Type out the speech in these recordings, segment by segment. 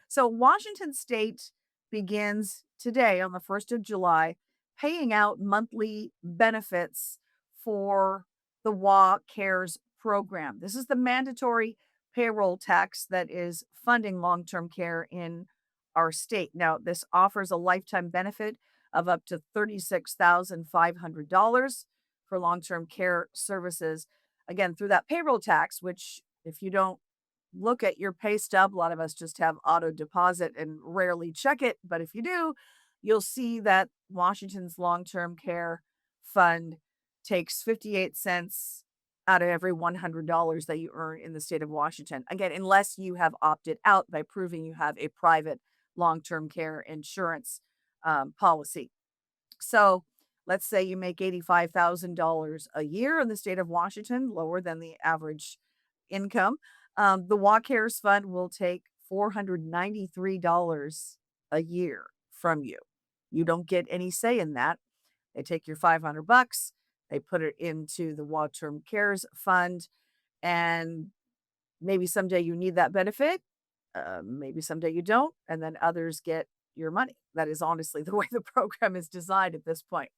So Washington State begins today on the 1st of July paying out monthly benefits for the WA Cares program. This is the mandatory payroll tax that is funding long-term care in our state. Now, this offers a lifetime benefit of up to $36,500 for long-term care services. Again, through that payroll tax, which if you don't look at your pay stub. A lot of us just have auto deposit and rarely check it. But if you do, you'll see that Washington's long term care fund takes 58 cents out of every $100 that you earn in the state of Washington. Again, unless you have opted out by proving you have a private long term care insurance policy. So let's say you make $85,000 a year in the state of Washington, lower than the average income. The Walk Cares Fund will take $493 a year from you. You don't get any say in that. They take your 500 bucks, they put it into the Long Term Cares Fund, and maybe someday you need that benefit. Maybe someday you don't, and then others get your money. That is honestly the way the program is designed at this point.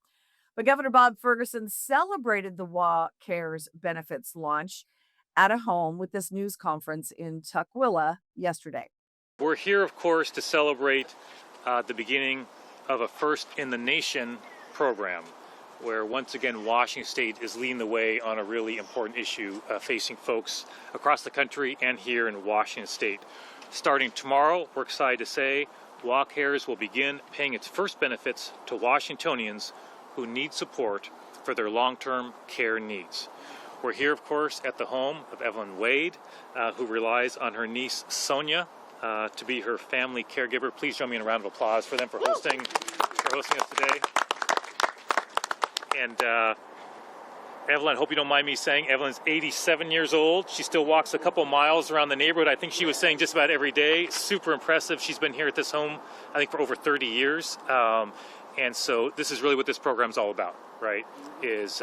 But Governor Bob Ferguson celebrated the WA Cares benefits launch at a home with this news conference in Tukwila yesterday. We're here, of course, to celebrate the beginning of a first in the nation program where once again Washington State is leading the way on a really important issue facing folks across the country and here in Washington State. Starting tomorrow, we're excited to say WA Cares will begin paying its first benefits to Washingtonians who need support for their long-term care needs. We're here, of course, at the home of Evelyn Wade, who relies on her niece Sonia to be her family caregiver. Please join me in a round of applause for them for hosting us today. And Evelyn, I hope you don't mind me saying, Evelyn's 87 years old. She still walks a couple miles around the neighborhood. I think she was saying just about every day. Super impressive. She's been here at this home, I think, for over 30 years. And so this is really what this program's all about, right? Is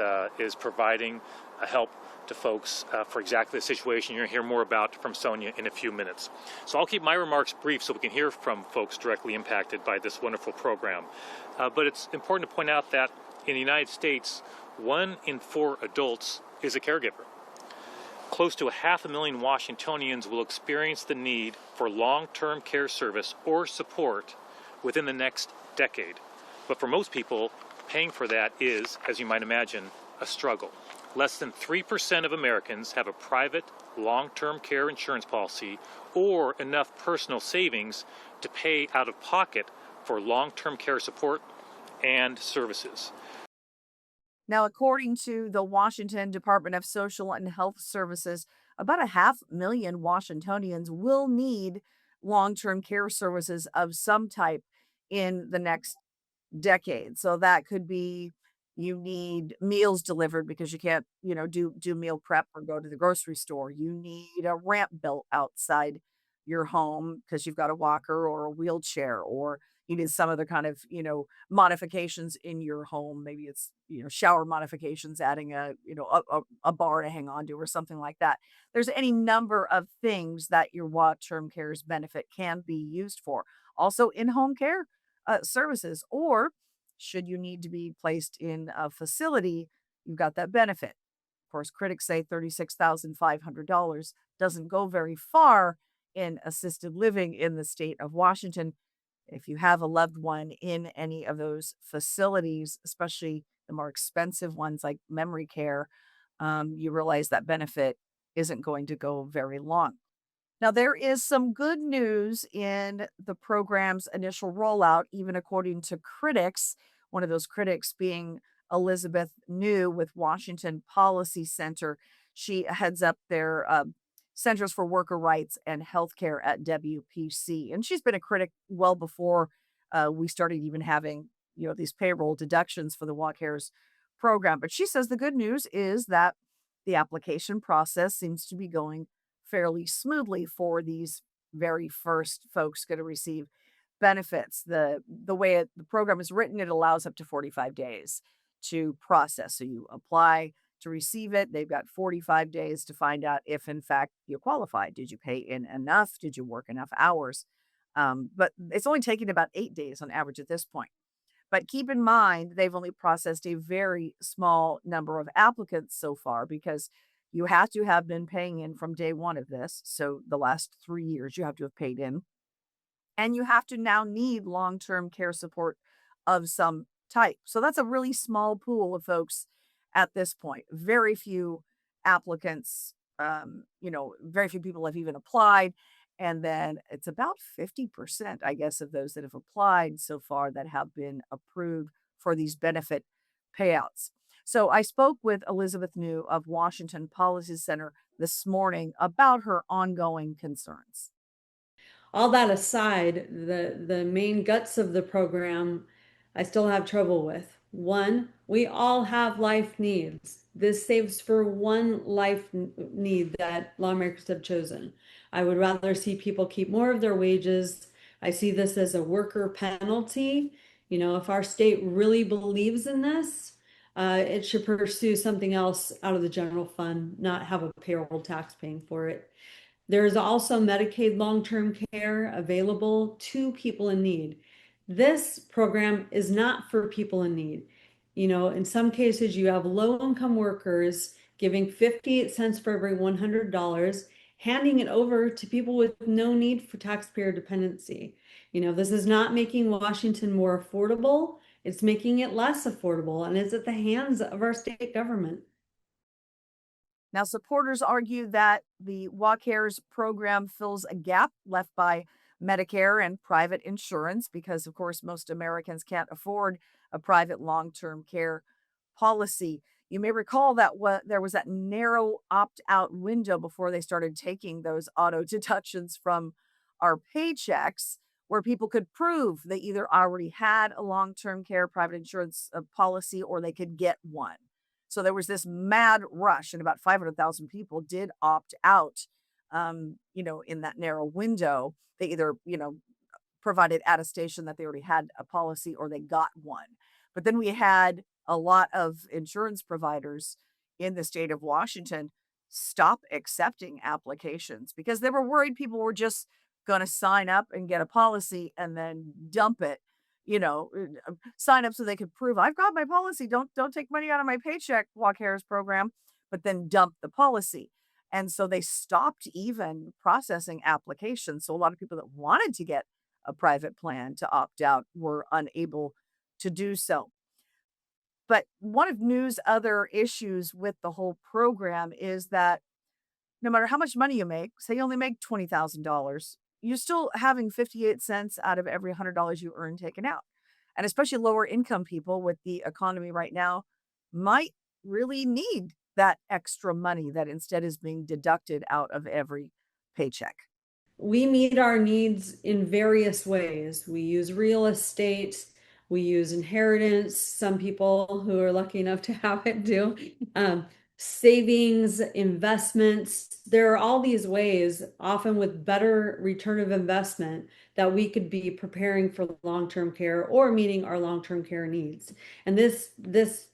providing a help to folks for exactly the situation you're going to hear more about from Sonia in a few minutes. So I'll keep my remarks brief so we can hear from folks directly impacted by this wonderful program. But it's important to point out that in the United States, 1 in 4 adults is a caregiver. Close to 500,000 Washingtonians will experience the need for long-term care service or support within the next decade. But for most people, paying for that is, as you might imagine, a struggle. Less than 3% of Americans have a private long-term care insurance policy or enough personal savings to pay out of pocket for long-term care support and services. Now, according to the Washington Department of Social and Health Services, about 500,000 Washingtonians will need long term care services of some type in the next decade. So that could be you need meals delivered because you can't, do meal prep or go to the grocery store. You need a ramp built outside your home because you've got a walker or a wheelchair, or you need some other kind of, modifications in your home. Maybe it's, shower modifications, adding a bar to hang on to or something like that. There's any number of things that your long-term cares benefit can be used for. Also in-home care services, or should you need to be placed in a facility, you've got that benefit. Of course, critics say $36,500 doesn't go very far in assisted living in the state of Washington. If you have a loved one in any of those facilities, especially the more expensive ones like memory care, you realize that benefit isn't going to go very long. Now, there is some good news in the program's initial rollout, even according to critics. One of those critics being Elizabeth New with Washington Policy Center. She heads up their Centers for Worker Rights and Healthcare at WPC. And she's been a critic well before we started even having, these payroll deductions for the Walk Cares program. But she says the good news is that the application process seems to be going fairly smoothly for these very first folks going to receive benefits. The way the program is written, it allows up to 45 days to process. So you apply to receive it. They've got 45 days to find out if in fact you qualify. Did you pay in enough? Did you work enough hours? But it's only taking about 8 days on average at this point. But keep in mind, they've only processed a very small number of applicants so far because you have to have been paying in from day one of this. So the last 3 years you have to have paid in. And you have to now need long term care support of some type. So that's a really small pool of folks at this point. Very few applicants, very few people have even applied. And then it's about 50%, I guess, of those that have applied so far that have been approved for these benefit payouts. So I spoke with Elizabeth New of Washington Policy Center this morning about her ongoing concerns. All that aside, the main guts of the program, I still have trouble with. One, we all have life needs. This saves for one need that lawmakers have chosen. I would rather see people keep more of their wages. I see this as a worker penalty. You know, if our state really believes in this, it should pursue something else out of the general fund, not have a payroll tax paying for it. There's also Medicaid long-term care available to people in need. This program is not for people in need. You know, in some cases, you have low-income workers giving 58 cents for every $100, handing it over to people with no need for taxpayer dependency. You know, this is not making Washington more affordable. It's making it less affordable, and it's at the hands of our state government. Now, supporters argue that the WACARES program fills a gap left by Medicare and private insurance because, of course, most Americans can't afford a private long term care policy. You may recall that there was that narrow opt out window before they started taking those auto deductions from our paychecks, where people could prove they either already had a long term care private insurance policy or they could get one. So there was this mad rush, and about 500,000 people did opt out, in that narrow window. They either, provided attestation that they already had a policy or they got one. But then we had a lot of insurance providers in the state of Washington stop accepting applications because they were worried people were just going to sign up and get a policy and then dump it, sign up so they could prove I've got my policy. Don't take money out of my paycheck, Walk Harris program, but then dump the policy. And so they stopped even processing applications. So a lot of people that wanted to get a private plan to opt out were unable to do so. But one of New's other issues with the whole program is that no matter how much money you make, say you only make $20,000, you're still having 58 cents out of every $100 you earn taken out. And especially lower income people with the economy right now might really need that extra money that instead is being deducted out of every paycheck. We meet our needs in various ways. We use real estate, we use inheritance. Some people who are lucky enough to have it do. Um, Savings, investments. There are all these ways, often with better return of investment, that we could be preparing for long-term care or meeting our long-term care needs. And this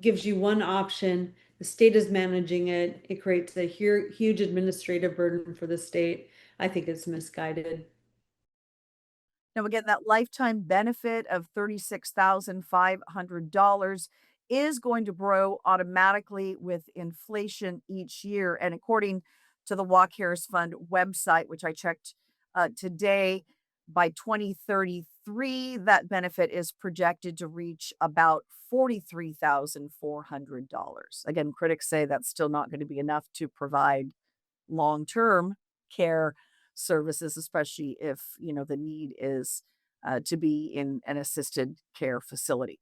gives you one option. The state is managing it. It creates a huge administrative burden for the state. I think it's misguided. Now, again, that lifetime benefit of $36,500 is going to grow automatically with inflation each year. And according to the Walk Harris Fund website, which I checked today, by 2033, that benefit is projected to reach about $43,400. Again, critics say that's still not going to be enough to provide long term care services, especially if, the need is to be in an assisted care facility.